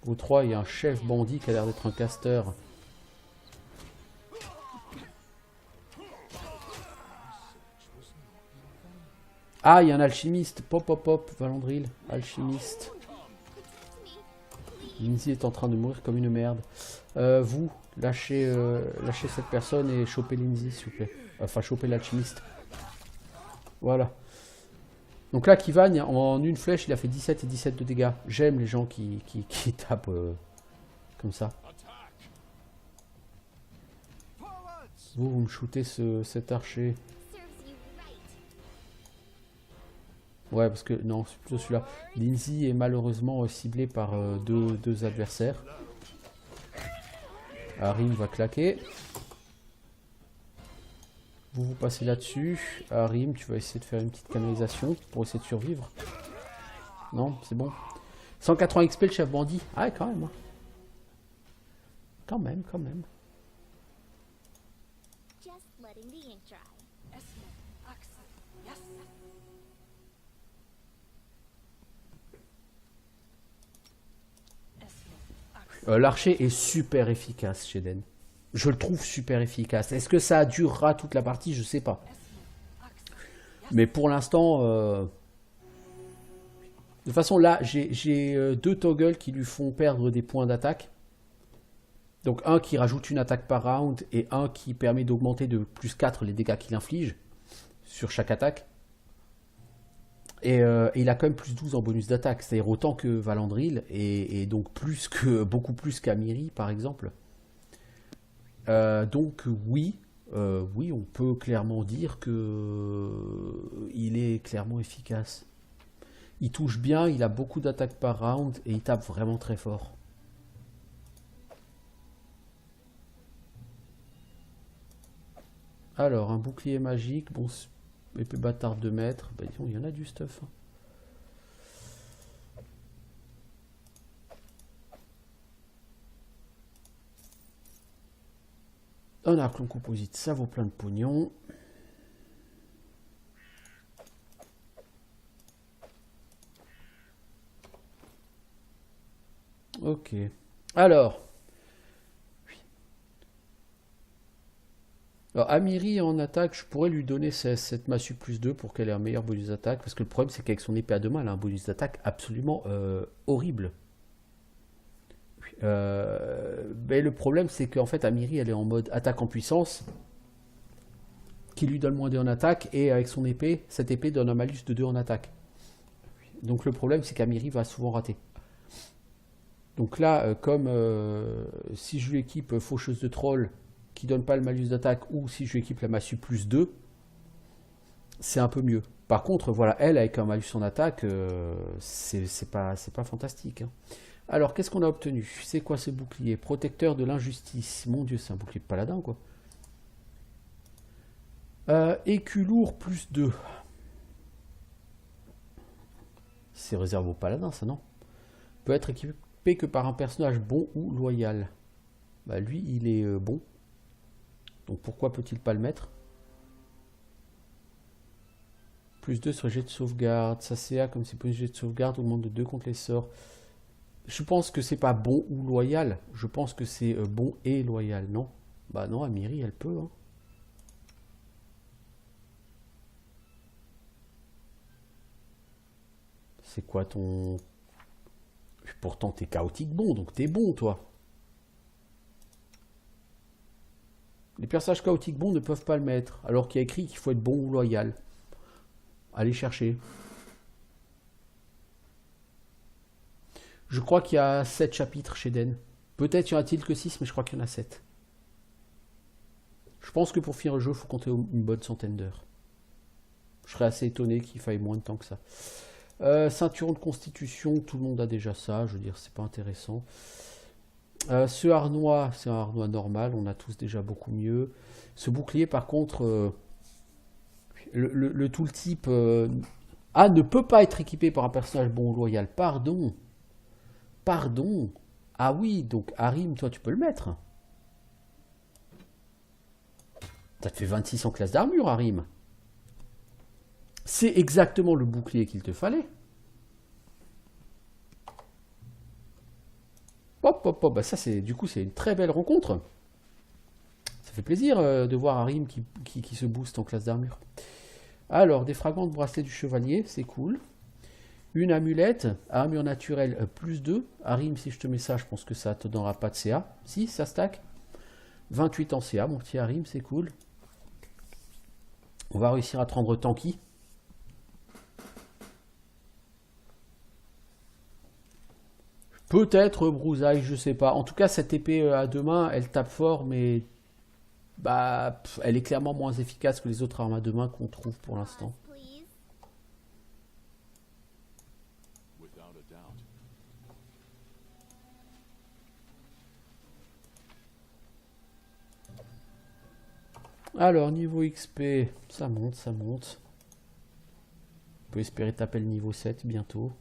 Vous trois, il y a un chef bandit qui a l'air d'être un casteur. Ah, il y a un alchimiste. Pop, pop, pop. Valandril, alchimiste. Lindsay est en train de mourir comme une merde. Vous, lâchez cette personne et chopez Lindsay, s'il vous plaît. Enfin, chopez l'alchimiste. Voilà. Donc là, Kivan, en une flèche, il a fait 17 et 17 de dégâts. J'aime les gens qui tapent comme ça. Vous me shootez cet archer. Ouais, parce que... Non, c'est plutôt celui-là. Lindsay est malheureusement ciblé par deux adversaires. Harim va claquer. Vous passez là-dessus. Harim, tu vas essayer de faire une petite canalisation pour essayer de survivre. Non, c'est bon. 180 XP le chef bandit. Ah, quand même. Hein. Quand même, quand même. L'archer est super efficace chez Den. Je le trouve super efficace. Est-ce que ça durera toute la partie? Je sais pas. Mais pour l'instant... De toute façon, là, j'ai deux toggles qui lui font perdre des points d'attaque. Donc un qui rajoute une attaque par round et un qui permet d'augmenter de plus 4 les dégâts qu'il inflige sur chaque attaque. Et il a quand même plus 12 en bonus d'attaque, c'est-à-dire autant que Valandril, et donc beaucoup plus qu'Amiri par exemple. Donc oui, on peut clairement dire que il est clairement efficace. Il touche bien, il a beaucoup d'attaques par round et il tape vraiment très fort. Alors, un bouclier magique, bon, épée bâtard de mètres, bah, disons, il y en a du stuff. Hein. Un arc long composite, ça vaut plein de pognon. Ok. Alors, Amiri en attaque, je pourrais lui donner cette massue plus 2 pour qu'elle ait un meilleur bonus d'attaque. Parce que le problème, c'est qu'avec son épée à deux mains, elle a un bonus d'attaque absolument horrible. Mais le problème, c'est qu'en fait, Amiri, elle est en mode attaque en puissance, qui lui donne moins 2 en attaque. Et avec son épée, cette épée donne un malus de 2 en attaque. Donc le problème, c'est qu'Amiri va souvent rater. Donc là, comme si je lui équipe faucheuse de troll, qui donne pas le malus d'attaque, ou si je lui équipe la massue plus 2, c'est un peu mieux. Par contre, voilà, elle avec un malus en attaque, c'est pas fantastique. Hein. Alors, qu'est-ce qu'on a obtenu? C'est quoi ce bouclier? Protecteur de l'injustice. Mon dieu, c'est un bouclier de paladin, quoi. Écu lourd plus 2. C'est réservé aux paladins, ça, non? Peut être équipé que par un personnage bon ou loyal. Bah, lui, il est bon. Donc pourquoi peut-il pas le mettre? Plus 2 sur jet de sauvegarde. Ça CA comme c'est plus jet de sauvegarde augmente de 2 contre les sorts. Je pense que c'est pas bon ou loyal. Je pense que c'est bon et loyal, non? Bah non, Amiri, elle peut. Hein. C'est quoi ton... Pourtant t'es chaotique bon, donc t'es bon toi. Les personnages chaotiques bons ne peuvent pas le mettre, alors qu'il y a écrit qu'il faut être bon ou loyal. Allez chercher. Je crois qu'il y a 7 chapitres chez Den. Peut-être y en a-t-il que 6, mais je crois qu'il y en a 7. Je pense que pour finir le jeu, il faut compter une bonne centaine d'heures. Je serais assez étonné qu'il faille moins de temps que ça. Ceinturon de constitution, tout le monde a déjà ça. Je veux dire, c'est pas intéressant. Ce harnois, c'est un harnois normal. On a tous déjà beaucoup mieux. Ce bouclier, par contre, le tooltip ne peut pas être équipé par un personnage bon ou loyal. Pardon. Pardon. Ah oui, donc Harim, toi, tu peux le mettre. Ça te fait 26 en classe d'armure, Harim. C'est exactement le bouclier qu'il te fallait. Hop, hop, hop. Bah ça, du coup, c'est une très belle rencontre. Ça fait plaisir de voir Harim qui se booste en classe d'armure. Alors, des fragments de bracelet du chevalier, c'est cool. Une amulette, armure naturelle plus 2. Harim, si je te mets ça, je pense que ça te donnera pas de CA. Si, ça stack. 28 en CA, mon petit Harim, c'est cool. On va réussir à te rendre tanky. Peut-être Brousaille, je sais pas. En tout cas, cette épée à deux mains, elle tape fort, mais bah, elle est clairement moins efficace que les autres armes à deux mains qu'on trouve pour l'instant. Alors, niveau XP, ça monte, ça monte. On peut espérer taper le niveau 7 bientôt.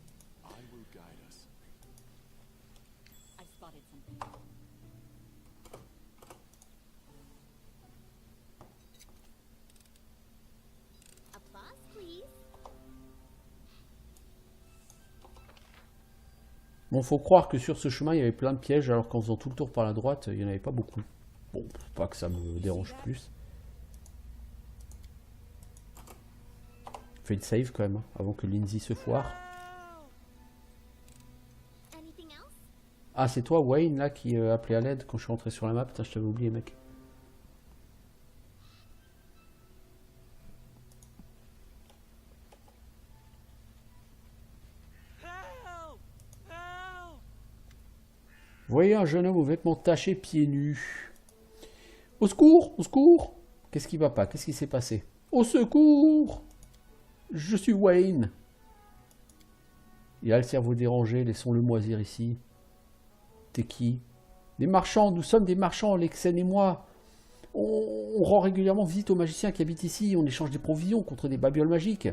Bon, faut croire que sur ce chemin, il y avait plein de pièges, alors qu'en faisant tout le tour par la droite, il n'y en avait pas beaucoup. Bon, pas que ça me dérange plus. Fais le save quand même, hein, avant que Lindsay se foire. Ah, c'est toi, Wayne, là, qui appelait à l'aide quand je suis rentré sur la map. Putain, je t'avais oublié, mec. Voyez un jeune homme aux vêtements tachés, pieds nus. Au secours, au secours. Qu'est-ce qui va pas? Qu'est-ce qui s'est passé? Au secours! Je suis Wayne. Il a le cerveau dérangé, laissons-le moisir ici. T'es qui? Des marchands, nous sommes des marchands, Lexen et moi. On rend régulièrement visite aux magiciens qui habitent ici, on échange des provisions contre des babioles magiques.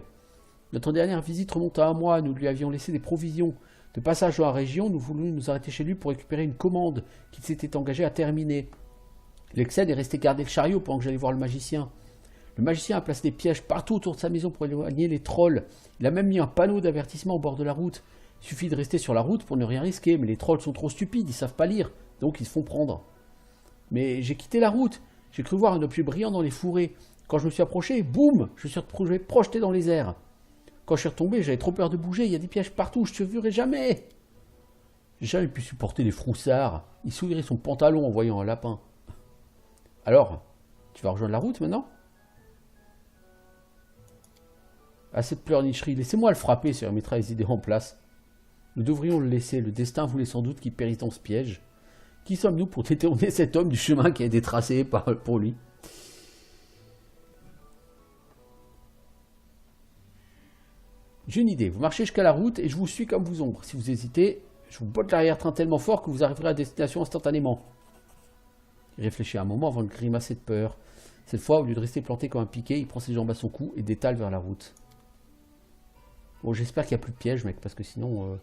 Notre dernière visite remonte à un mois, nous lui avions laissé des provisions. De passage dans la région, nous voulions nous arrêter chez lui pour récupérer une commande qu'il s'était engagé à terminer. Lexen est resté garder le chariot pendant que j'allais voir le magicien. Le magicien a placé des pièges partout autour de sa maison pour éloigner les trolls. Il a même mis un panneau d'avertissement au bord de la route. Il suffit de rester sur la route pour ne rien risquer, mais les trolls sont trop stupides, ils savent pas lire, donc ils se font prendre. Mais j'ai quitté la route, j'ai cru voir un objet brillant dans les fourrés. Quand je me suis approché, boum, je suis retrouvé projeté dans les airs. Quand je suis retombé, j'avais trop peur de bouger, il y a des pièges partout, je te verrai jamais. J'ai jamais pu supporter les froussards. Il sourirait son pantalon en voyant un lapin. Alors, tu vas rejoindre la route maintenant? Assez de pleurnicherie, laissez-moi le frapper si on remettra les idées en place. Nous devrions le laisser, le destin voulait sans doute qu'il périsse dans ce piège. Qui sommes-nous pour détourner cet homme du chemin qui a été tracé pour lui? J'ai une idée, vous marchez jusqu'à la route et je vous suis comme vous ombre. Si vous hésitez, je vous botte l'arrière-train tellement fort que vous arriverez à destination instantanément. Il réfléchit un moment avant de grimacer de peur. Cette fois, au lieu de rester planté comme un piquet, il prend ses jambes à son cou et détale vers la route. Bon, j'espère qu'il n'y a plus de piège, mec, parce que sinon...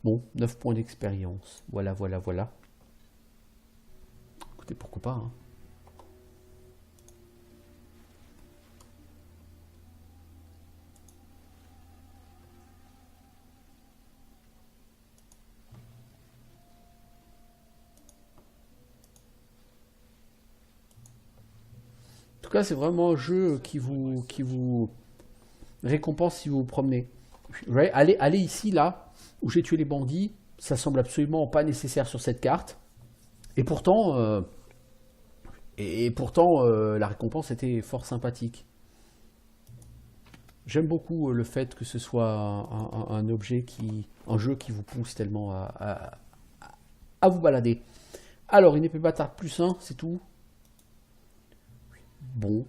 Bon, 9 points d'expérience. Voilà, voilà, voilà. Écoutez, pourquoi pas, hein. En tout cas, c'est vraiment un jeu qui vous récompense si vous vous promenez. Allez ici, là, où j'ai tué les bandits. Ça semble absolument pas nécessaire sur cette carte. Et pourtant, la récompense était fort sympathique. J'aime beaucoup le fait que ce soit un jeu qui vous pousse tellement à vous balader. Alors, une épée bâtarde plus 1, c'est tout. Bon.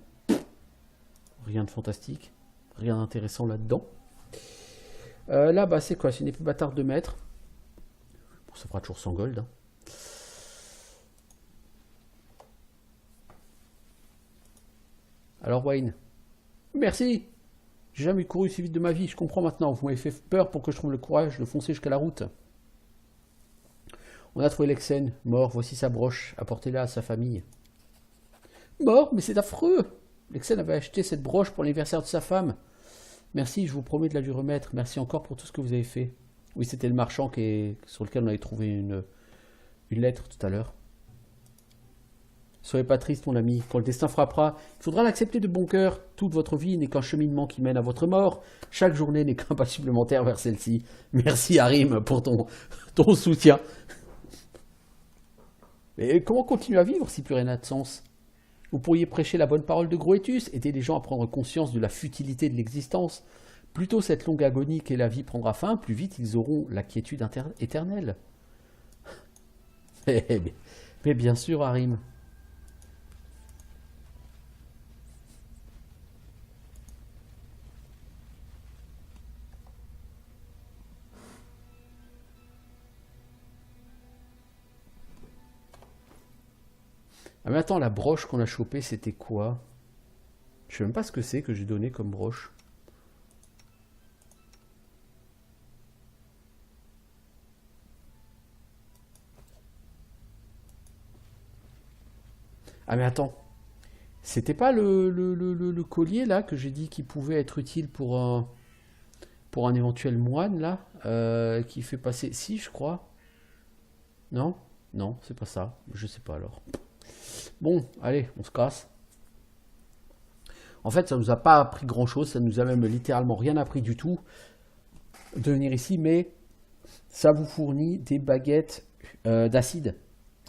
Rien de fantastique. Rien d'intéressant là-dedans. Là, bah, c'est quoi? C'est une épée bâtarde de mètre. Bon, ça fera toujours 100 gold. Hein. Alors, Wayne. Merci. J'ai jamais couru si vite de ma vie. Je comprends maintenant. Vous m'avez fait peur pour que je trouve le courage de foncer jusqu'à la route. On a trouvé Lexen, mort. Voici sa broche. Apportez-la à sa famille. Mort? Mais c'est affreux. Lexen avait acheté cette broche pour l'anniversaire de sa femme. Merci, je vous promets de la lui remettre. Merci encore pour tout ce que vous avez fait. Oui, c'était le marchand sur lequel on avait trouvé une lettre tout à l'heure. Soyez pas triste, mon ami. Quand le destin frappera, il faudra l'accepter de bon cœur. Toute votre vie n'est qu'un cheminement qui mène à votre mort. Chaque journée n'est qu'un pas supplémentaire vers celle-ci. Merci, Harim, pour ton soutien. Mais comment continuer à vivre si plus rien n'a de sens? Vous pourriez prêcher la bonne parole de Groetus, aider les gens à prendre conscience de la futilité de l'existence. Plus tôt cette longue agonie qu'est la vie prendra fin, plus vite ils auront la quiétude éternelle. Mais bien sûr, Harim. Ah mais attends, la broche qu'on a chopée, c'était quoi? Je sais même pas ce que c'est que j'ai donné comme broche. Ah mais attends, c'était pas le collier là que j'ai dit qui pouvait être utile pour un éventuel moine là qui fait passer... Si, je crois. Non? Non, c'est pas ça. Je sais pas alors. Bon, allez, on se casse. En fait, ça nous a pas appris grand chose, ça nous a même littéralement rien appris du tout de venir ici, mais ça vous fournit des baguettes d'acide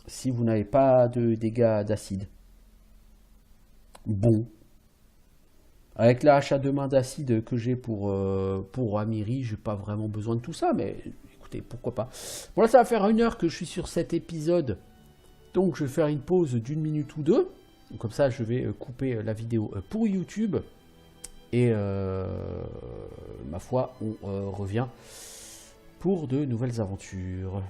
si vous n'avez pas de dégâts d'acide. Bon. Avec la hache à deux mains d'acide que j'ai pour Amiri, j'ai pas vraiment besoin de tout ça, mais écoutez, pourquoi pas. Bon là, ça va faire 1 heure que je suis sur cet épisode, donc je vais faire une pause d'1 minute ou 2. Donc, comme ça, je vais couper la vidéo pour YouTube. Et ma foi, on revient pour de nouvelles aventures.